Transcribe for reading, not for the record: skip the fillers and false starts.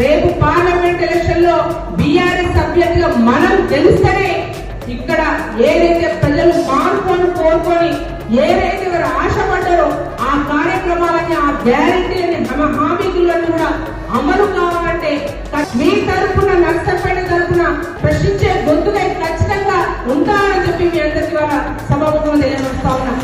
రేపు parliament election లో BRS అభ్యర్థిగా మనం గెలిస్తేనే ఇక్కడ ఏదైతే ప్రజలు మార్పును కోరుకొని ఏదైతే వారు ఆశపడ్డారో ఆ కార్యక్రమాలని ఆ గ్యారెంటీలని హామీలను కూడా అమలు కావాలంటే మీ తరఫున నష్టపేట తరఫున ప్రశ్నించే గొంతుగా ఖచ్చితంగా ఉంటారని చెప్పి మీ అందరికీ వాళ్ళ సభాముఖంగా తెలియజేస్తా ఉన్నా.